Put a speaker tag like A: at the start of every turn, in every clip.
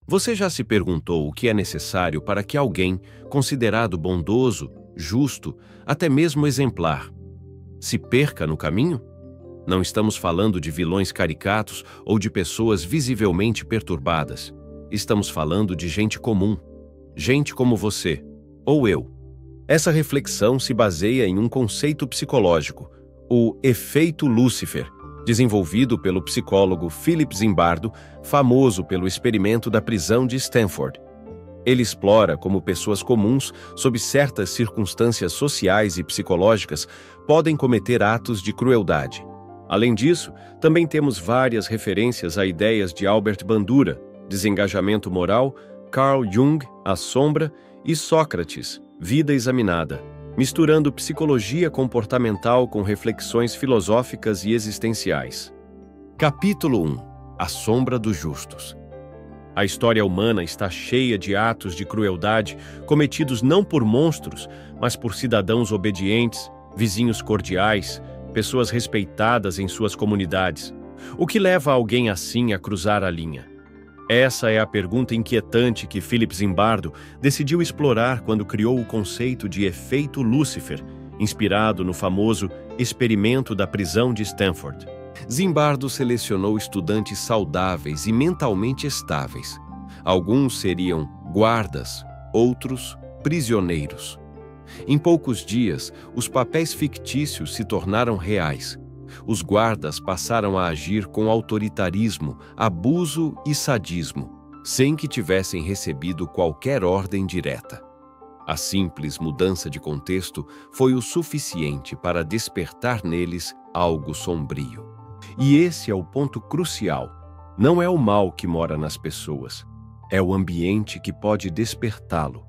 A: Você já se perguntou o que é necessário para que alguém, considerado bondoso, justo, até mesmo exemplar, se perca no caminho? Não estamos falando de vilões caricatos ou de pessoas visivelmente perturbadas. Estamos falando de gente comum, gente como você ou eu. Essa reflexão se baseia em um conceito psicológico, o efeito Lúcifer, desenvolvido pelo psicólogo Philip Zimbardo, famoso pelo experimento da prisão de Stanford. Ele explora como pessoas comuns, sob certas circunstâncias sociais e psicológicas, podem cometer atos de crueldade. Além disso, também temos várias referências a ideias de Albert Bandura, Desengajamento Moral, Carl Jung, A Sombra e Sócrates, Vida Examinada, misturando psicologia comportamental com reflexões filosóficas e existenciais. Capítulo 1. A Sombra dos Justos. A história humana está cheia de atos de crueldade cometidos não por monstros, mas por cidadãos obedientes, vizinhos cordiais, pessoas respeitadas em suas comunidades. O que leva alguém assim a cruzar a linha? Essa é a pergunta inquietante que Philip Zimbardo decidiu explorar quando criou o conceito de efeito Lúcifer, inspirado no famoso experimento da prisão de Stanford. Zimbardo selecionou estudantes saudáveis e mentalmente estáveis. Alguns seriam guardas, outros prisioneiros. Em poucos dias, os papéis fictícios se tornaram reais. Os guardas passaram a agir com autoritarismo, abuso e sadismo, sem que tivessem recebido qualquer ordem direta. A simples mudança de contexto foi o suficiente para despertar neles algo sombrio. E esse é o ponto crucial. Não é o mal que mora nas pessoas, é o ambiente que pode despertá-lo.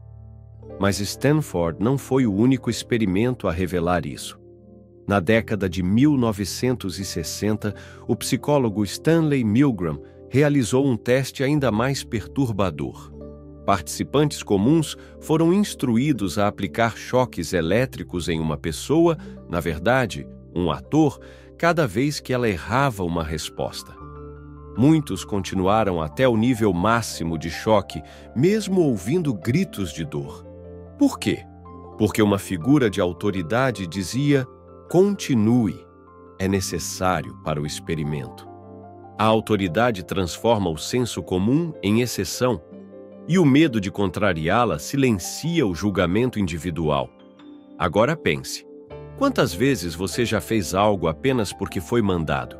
A: Mas Stanford não foi o único experimento a revelar isso. Na década de 1960, o psicólogo Stanley Milgram realizou um teste ainda mais perturbador. Participantes comuns foram instruídos a aplicar choques elétricos em uma pessoa, na verdade, um ator, cada vez que ela errava uma resposta. Muitos continuaram até o nível máximo de choque, mesmo ouvindo gritos de dor. Por quê? Porque uma figura de autoridade dizia: continue, é necessário para o experimento. A autoridade transforma o senso comum em exceção, e o medo de contrariá-la silencia o julgamento individual. Agora pense, quantas vezes você já fez algo apenas porque foi mandado?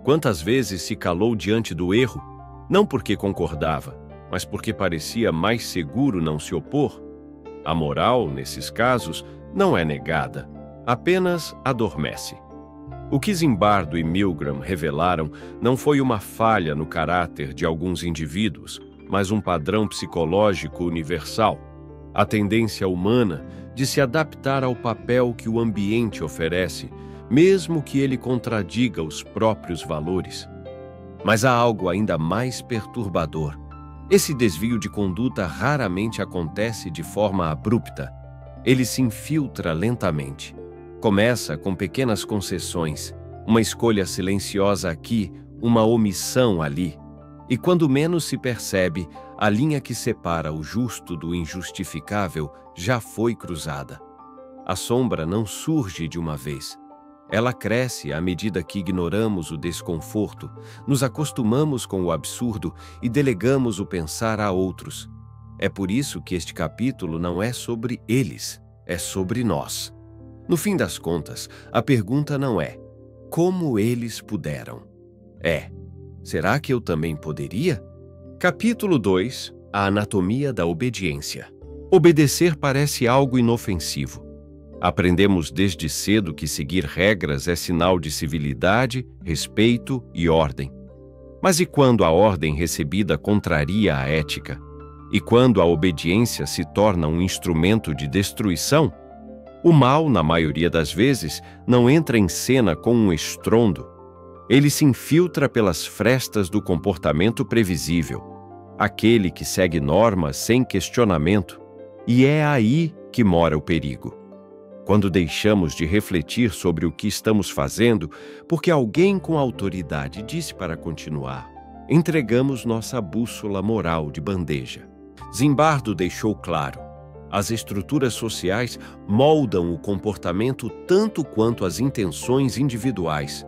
A: Quantas vezes se calou diante do erro, não porque concordava, mas porque parecia mais seguro não se opor? A moral, nesses casos, não é negada, apenas adormece. O que Zimbardo e Milgram revelaram não foi uma falha no caráter de alguns indivíduos, mas um padrão psicológico universal, a tendência humana de se adaptar ao papel que o ambiente oferece, mesmo que ele contradiga os próprios valores. Mas há algo ainda mais perturbador. Esse desvio de conduta raramente acontece de forma abrupta. Ele se infiltra lentamente. Começa com pequenas concessões, uma escolha silenciosa aqui, uma omissão ali. E quando menos se percebe, a linha que separa o justo do injustificável já foi cruzada. A sombra não surge de uma vez. Ela cresce à medida que ignoramos o desconforto, nos acostumamos com o absurdo e delegamos o pensar a outros. É por isso que este capítulo não é sobre eles, é sobre nós. No fim das contas, a pergunta não é como eles puderam. É, será que eu também poderia? Capítulo 2. A anatomia da obediência. Obedecer parece algo inofensivo. Aprendemos desde cedo que seguir regras é sinal de civilidade, respeito e ordem. Mas e quando a ordem recebida contraria a ética? E quando a obediência se torna um instrumento de destruição? O mal, na maioria das vezes, não entra em cena com um estrondo. Ele se infiltra pelas frestas do comportamento previsível, aquele que segue normas sem questionamento, e é aí que mora o perigo. Quando deixamos de refletir sobre o que estamos fazendo, porque alguém com autoridade disse para continuar, entregamos nossa bússola moral de bandeja. Zimbardo deixou claro: as estruturas sociais moldam o comportamento tanto quanto as intenções individuais.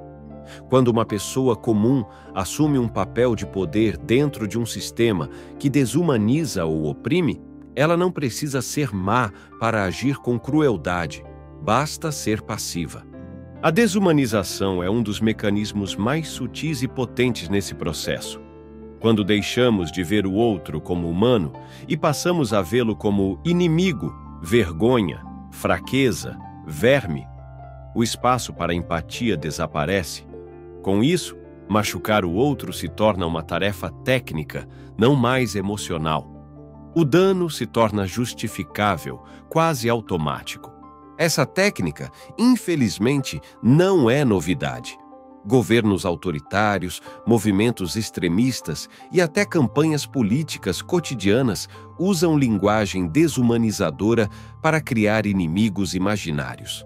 A: Quando uma pessoa comum assume um papel de poder dentro de um sistema que desumaniza ou oprime, ela não precisa ser má para agir com crueldade, basta ser passiva. A desumanização é um dos mecanismos mais sutis e potentes nesse processo. Quando deixamos de ver o outro como humano e passamos a vê-lo como inimigo, vergonha, fraqueza, verme, o espaço para a empatia desaparece. Com isso, machucar o outro se torna uma tarefa técnica, não mais emocional. O dano se torna justificável, quase automático. Essa técnica, infelizmente, não é novidade. Governos autoritários, movimentos extremistas e até campanhas políticas cotidianas usam linguagem desumanizadora para criar inimigos imaginários.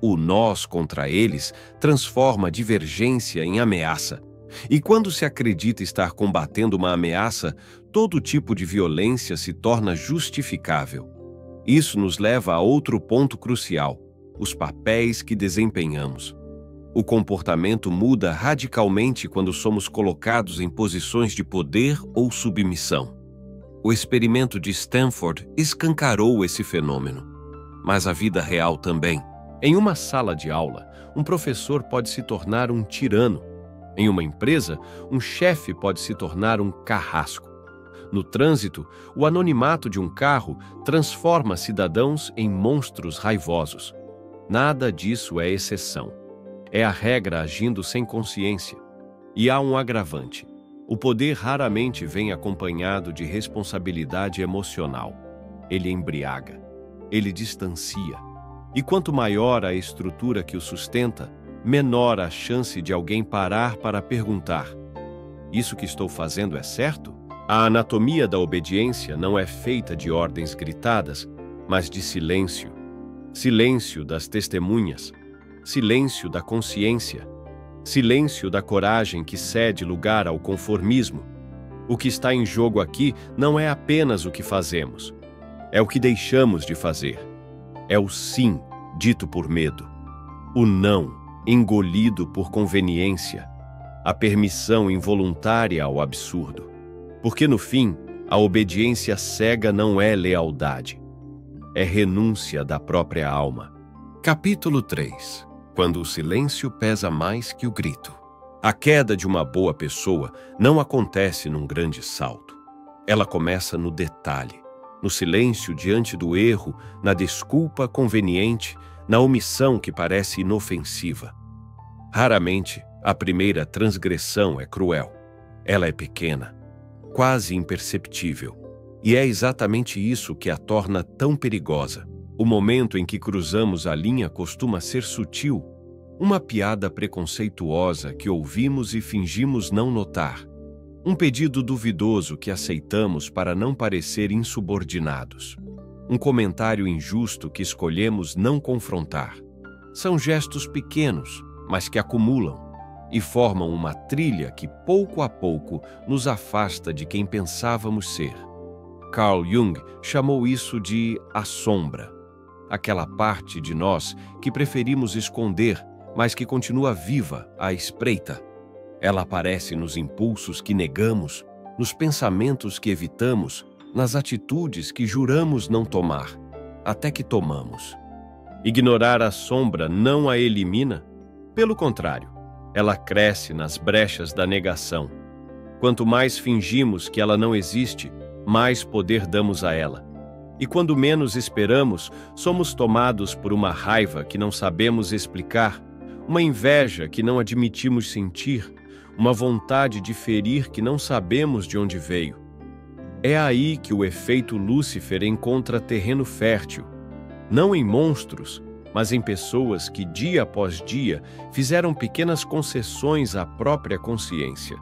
A: O nós contra eles transforma a divergência em ameaça. E quando se acredita estar combatendo uma ameaça, todo tipo de violência se torna justificável. Isso nos leva a outro ponto crucial: os papéis que desempenhamos. O comportamento muda radicalmente quando somos colocados em posições de poder ou submissão. O experimento de Stanford escancarou esse fenômeno, mas a vida real também. Em uma sala de aula, um professor pode se tornar um tirano. Em uma empresa, um chefe pode se tornar um carrasco. No trânsito, o anonimato de um carro transforma cidadãos em monstros raivosos. Nada disso é exceção. É a regra agindo sem consciência. E há um agravante: o poder raramente vem acompanhado de responsabilidade emocional. Ele embriaga, ele distancia. E quanto maior a estrutura que o sustenta, menor a chance de alguém parar para perguntar: isso que estou fazendo é certo? A anatomia da obediência não é feita de ordens gritadas, mas de silêncio. Silêncio das testemunhas, silêncio da consciência, silêncio da coragem que cede lugar ao conformismo. O que está em jogo aqui não é apenas o que fazemos, é o que deixamos de fazer. É o sim, dito por medo. O não, engolido por conveniência. A permissão involuntária ao absurdo. Porque, no fim, a obediência cega não é lealdade. É renúncia da própria alma. Capítulo 3. Quando o silêncio pesa mais que o grito. A queda de uma boa pessoa não acontece num grande salto. Ela começa no detalhe. No silêncio diante do erro, na desculpa conveniente, na omissão que parece inofensiva. Raramente, a primeira transgressão é cruel. Ela é pequena, quase imperceptível. E é exatamente isso que a torna tão perigosa. O momento em que cruzamos a linha costuma ser sutil, uma piada preconceituosa que ouvimos e fingimos não notar. Um pedido duvidoso que aceitamos para não parecer insubordinados. Um comentário injusto que escolhemos não confrontar. São gestos pequenos, mas que acumulam e formam uma trilha que, pouco a pouco, nos afasta de quem pensávamos ser. Carl Jung chamou isso de a sombra. Aquela parte de nós que preferimos esconder, mas que continua viva à espreita. Ela aparece nos impulsos que negamos, nos pensamentos que evitamos, nas atitudes que juramos não tomar, até que tomamos. Ignorar a sombra não a elimina, pelo contrário, ela cresce nas brechas da negação. Quanto mais fingimos que ela não existe, mais poder damos a ela. E quando menos esperamos, somos tomados por uma raiva que não sabemos explicar, uma inveja que não admitimos sentir, uma vontade de ferir que não sabemos de onde veio. É aí que o efeito Lúcifer encontra terreno fértil, não em monstros, mas em pessoas que dia após dia fizeram pequenas concessões à própria consciência.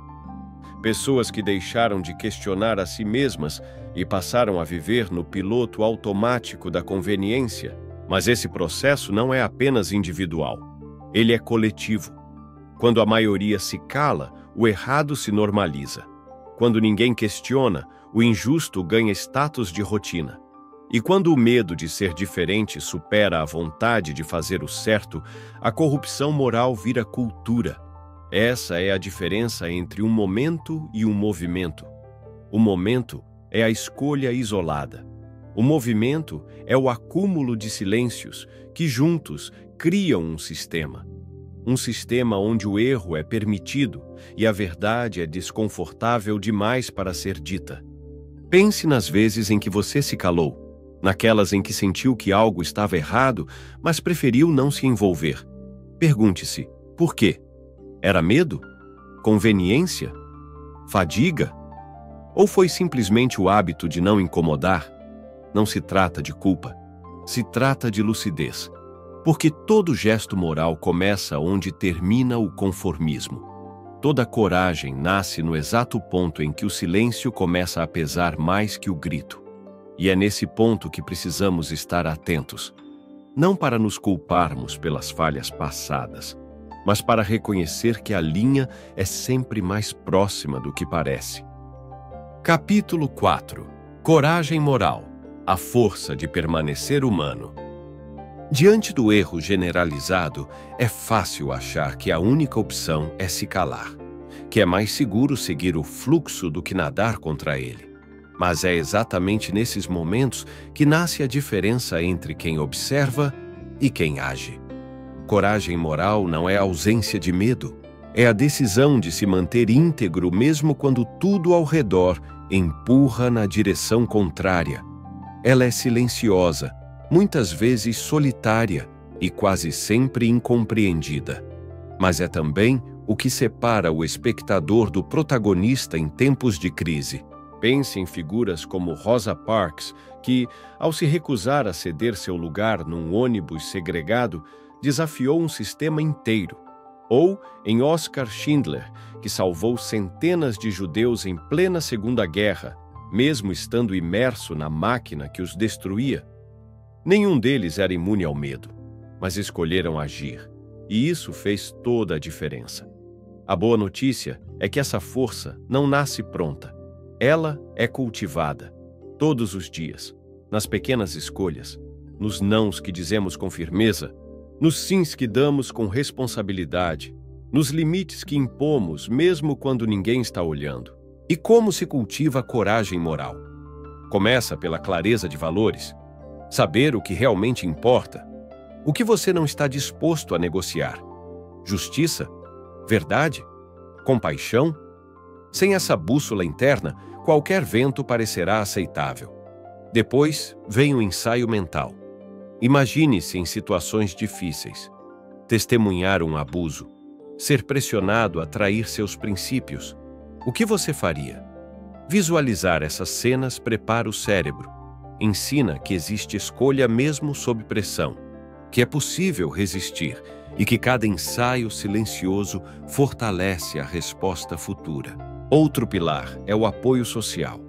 A: Pessoas que deixaram de questionar a si mesmas e passaram a viver no piloto automático da conveniência. Mas esse processo não é apenas individual, ele é coletivo. Quando a maioria se cala, o errado se normaliza. Quando ninguém questiona, o injusto ganha status de rotina. E quando o medo de ser diferente supera a vontade de fazer o certo, a corrupção moral vira cultura. Essa é a diferença entre um momento e um movimento. O momento é a escolha isolada. O movimento é o acúmulo de silêncios que juntos criam um sistema. Um sistema onde o erro é permitido e a verdade é desconfortável demais para ser dita. Pense nas vezes em que você se calou, naquelas em que sentiu que algo estava errado, mas preferiu não se envolver. Pergunte-se, por quê? Era medo? Conveniência? Fadiga? Ou foi simplesmente o hábito de não incomodar? Não se trata de culpa, se trata de lucidez. Porque todo gesto moral começa onde termina o conformismo. Toda coragem nasce no exato ponto em que o silêncio começa a pesar mais que o grito. E é nesse ponto que precisamos estar atentos. Não para nos culparmos pelas falhas passadas, mas para reconhecer que a linha é sempre mais próxima do que parece. Capítulo 4. Coragem moral. A força de permanecer humano. Diante do erro generalizado, é fácil achar que a única opção é se calar, que é mais seguro seguir o fluxo do que nadar contra ele. Mas é exatamente nesses momentos que nasce a diferença entre quem observa e quem age. Coragem moral não é ausência de medo, é a decisão de se manter íntegro mesmo quando tudo ao redor empurra na direção contrária. Ela é silenciosa, muitas vezes solitária e quase sempre incompreendida. Mas é também o que separa o espectador do protagonista em tempos de crise. Pense em figuras como Rosa Parks, que, ao se recusar a ceder seu lugar num ônibus segregado, desafiou um sistema inteiro. Ou em Oskar Schindler, que salvou centenas de judeus em plena Segunda Guerra, mesmo estando imerso na máquina que os destruía. Nenhum deles era imune ao medo, mas escolheram agir, e isso fez toda a diferença. A boa notícia é que essa força não nasce pronta. Ela é cultivada, todos os dias, nas pequenas escolhas, nos nãos que dizemos com firmeza, nos sims que damos com responsabilidade, nos limites que impomos mesmo quando ninguém está olhando. E como se cultiva a coragem moral? Começa pela clareza de valores. Saber o que realmente importa. O que você não está disposto a negociar. Justiça? Verdade? Compaixão? Sem essa bússola interna, qualquer vento parecerá aceitável. Depois vem o ensaio mental. Imagine-se em situações difíceis. Testemunhar um abuso. Ser pressionado a trair seus princípios. O que você faria? Visualizar essas cenas prepara o cérebro. Ensina que existe escolha mesmo sob pressão, que é possível resistir e que cada ensaio silencioso fortalece a resposta futura. Outro pilar é o apoio social.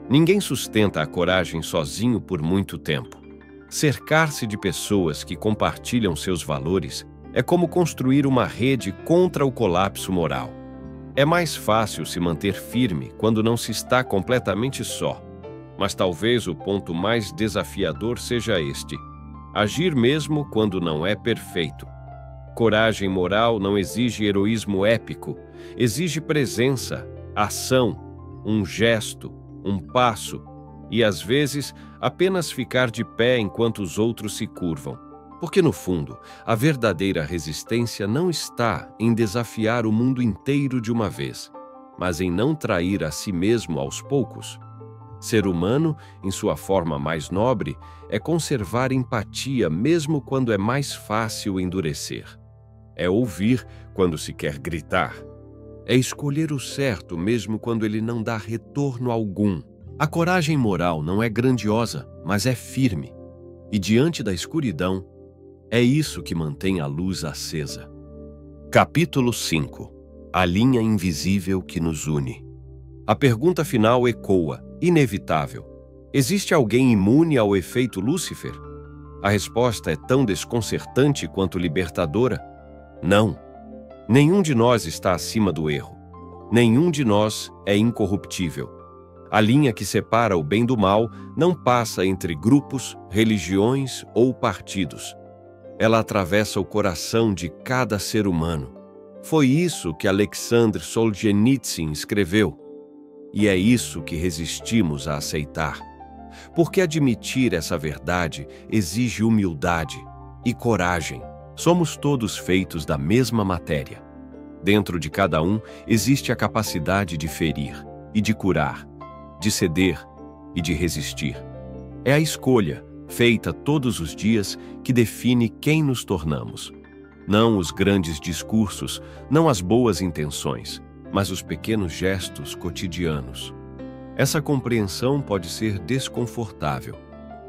A: Ninguém sustenta a coragem sozinho por muito tempo. Cercar-se de pessoas que compartilham seus valores é como construir uma rede contra o colapso moral. É mais fácil se manter firme quando não se está completamente só. Mas talvez o ponto mais desafiador seja este: agir mesmo quando não é perfeito. Coragem moral não exige heroísmo épico, exige presença, ação, um gesto, um passo, e às vezes apenas ficar de pé enquanto os outros se curvam. Porque no fundo, a verdadeira resistência não está em desafiar o mundo inteiro de uma vez, mas em não trair a si mesmo aos poucos. Ser humano, em sua forma mais nobre, é conservar empatia mesmo quando é mais fácil endurecer. É ouvir quando se quer gritar. É escolher o certo mesmo quando ele não dá retorno algum. A coragem moral não é grandiosa, mas é firme. E diante da escuridão, é isso que mantém a luz acesa. Capítulo 5. A linha invisível que nos une. A pergunta final ecoa, inevitável. Existe alguém imune ao efeito Lúcifer? A resposta é tão desconcertante quanto libertadora. Não. Nenhum de nós está acima do erro. Nenhum de nós é incorruptível. A linha que separa o bem do mal não passa entre grupos, religiões ou partidos. Ela atravessa o coração de cada ser humano. Foi isso que Alexander Solzhenitsyn escreveu. E é isso que resistimos a aceitar. Porque admitir essa verdade exige humildade e coragem. Somos todos feitos da mesma matéria. Dentro de cada um existe a capacidade de ferir e de curar, de ceder e de resistir. É a escolha, feita todos os dias, que define quem nos tornamos. Não os grandes discursos, não as boas intenções, mas os pequenos gestos cotidianos. Essa compreensão pode ser desconfortável,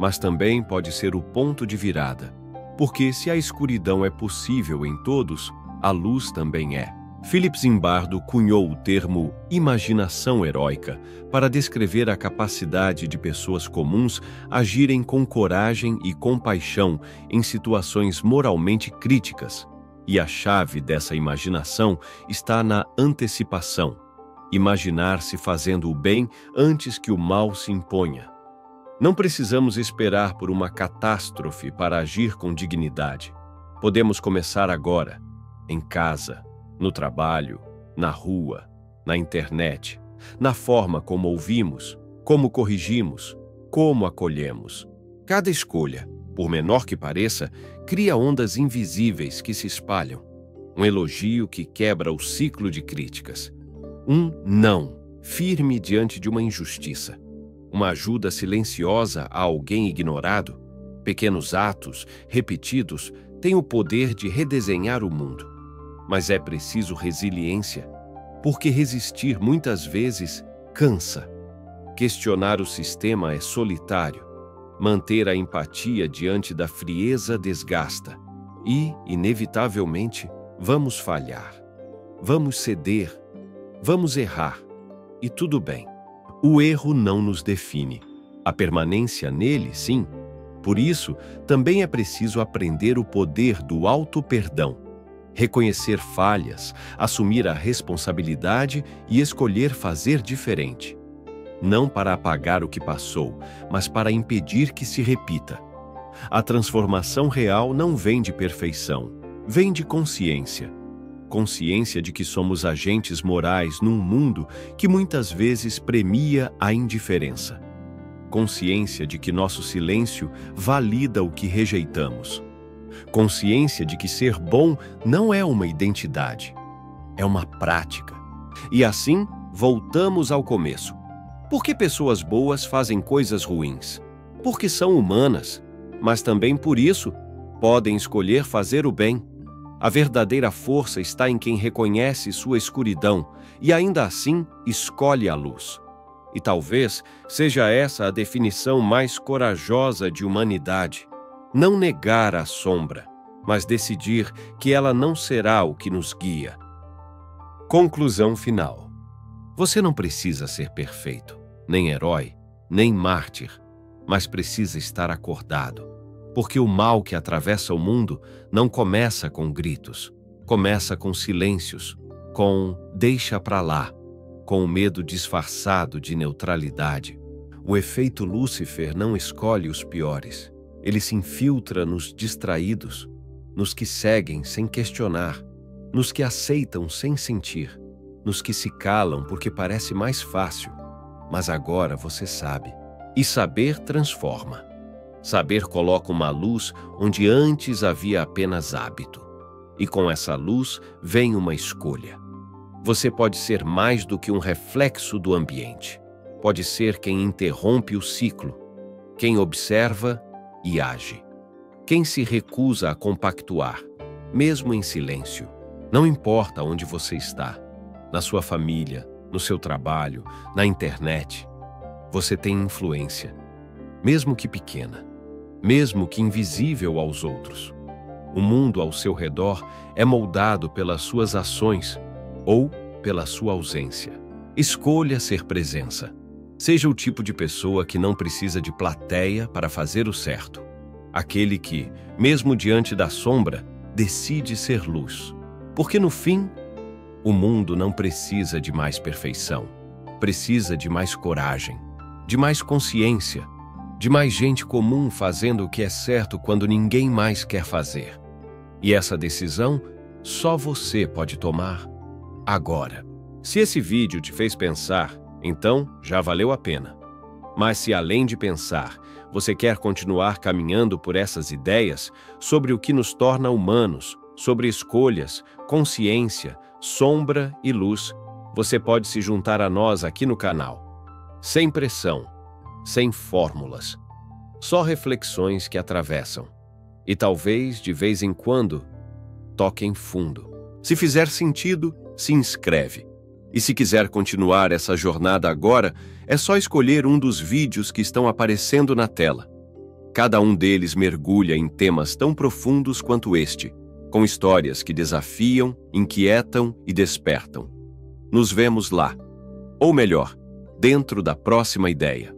A: mas também pode ser o ponto de virada. Porque se a escuridão é possível em todos, a luz também é. Philip Zimbardo cunhou o termo imaginação heróica para descrever a capacidade de pessoas comuns agirem com coragem e compaixão em situações moralmente críticas. E a chave dessa imaginação está na antecipação. Imaginar-se fazendo o bem antes que o mal se imponha. Não precisamos esperar por uma catástrofe para agir com dignidade. Podemos começar agora, em casa, no trabalho, na rua, na internet, na forma como ouvimos, como corrigimos, como acolhemos. Cada escolha, por menor que pareça, cria ondas invisíveis que se espalham. Um elogio que quebra o ciclo de críticas. Um não, firme diante de uma injustiça. Uma ajuda silenciosa a alguém ignorado. Pequenos atos, repetidos, têm o poder de redesenhar o mundo. Mas é preciso resiliência, porque resistir muitas vezes cansa. Questionar o sistema é solitário. Manter a empatia diante da frieza desgasta. E, inevitavelmente, vamos falhar. Vamos ceder. Vamos errar. E tudo bem. O erro não nos define. A permanência nele, sim. Por isso, também é preciso aprender o poder do auto-perdão. Reconhecer falhas, assumir a responsabilidade e escolher fazer diferente. Não para apagar o que passou, mas para impedir que se repita. A transformação real não vem de perfeição, vem de consciência. Consciência de que somos agentes morais num mundo que muitas vezes premia a indiferença. Consciência de que nosso silêncio valida o que rejeitamos. Consciência de que ser bom não é uma identidade, é uma prática. E assim, voltamos ao começo. Por que pessoas boas fazem coisas ruins? Porque são humanas, mas também por isso podem escolher fazer o bem. A verdadeira força está em quem reconhece sua escuridão e ainda assim escolhe a luz. E talvez seja essa a definição mais corajosa de humanidade. Não negar a sombra, mas decidir que ela não será o que nos guia. Conclusão final. Você não precisa ser perfeito, nem herói, nem mártir, mas precisa estar acordado, porque o mal que atravessa o mundo não começa com gritos, começa com silêncios, com deixa pra lá, com o medo disfarçado de neutralidade. O efeito Lúcifer não escolhe os piores. Ele se infiltra nos distraídos, nos que seguem sem questionar, nos que aceitam sem sentir, nos que se calam porque parece mais fácil. Mas agora você sabe. E saber transforma. Saber coloca uma luz onde antes havia apenas hábito. E com essa luz vem uma escolha. Você pode ser mais do que um reflexo do ambiente. Pode ser quem interrompe o ciclo, quem observa e age. Quem se recusa a compactuar, mesmo em silêncio. Não importa onde você está, na sua família, no seu trabalho, na internet. Você tem influência, mesmo que pequena, mesmo que invisível aos outros. O mundo ao seu redor é moldado pelas suas ações ou pela sua ausência. Escolha ser presença. Seja o tipo de pessoa que não precisa de plateia para fazer o certo. Aquele que, mesmo diante da sombra, decide ser luz. Porque no fim, O mundo não precisa de mais perfeição. Precisa de mais coragem, de mais consciência, de mais gente comum fazendo o que é certo quando ninguém mais quer fazer. E essa decisão só você pode tomar agora. Se esse vídeo te fez pensar, então já valeu a pena. Mas se além de pensar, você quer continuar caminhando por essas ideias sobre o que nos torna humanos, sobre escolhas, consciência, sombra e luz, você pode se juntar a nós aqui no canal. Sem pressão, sem fórmulas, só reflexões que atravessam. E talvez, de vez em quando, toquem fundo. Se fizer sentido, se inscreve. E se quiser continuar essa jornada agora, é só escolher um dos vídeos que estão aparecendo na tela. Cada um deles mergulha em temas tão profundos quanto este, com histórias que desafiam, inquietam e despertam. Nos vemos lá. Ou melhor, dentro da próxima ideia.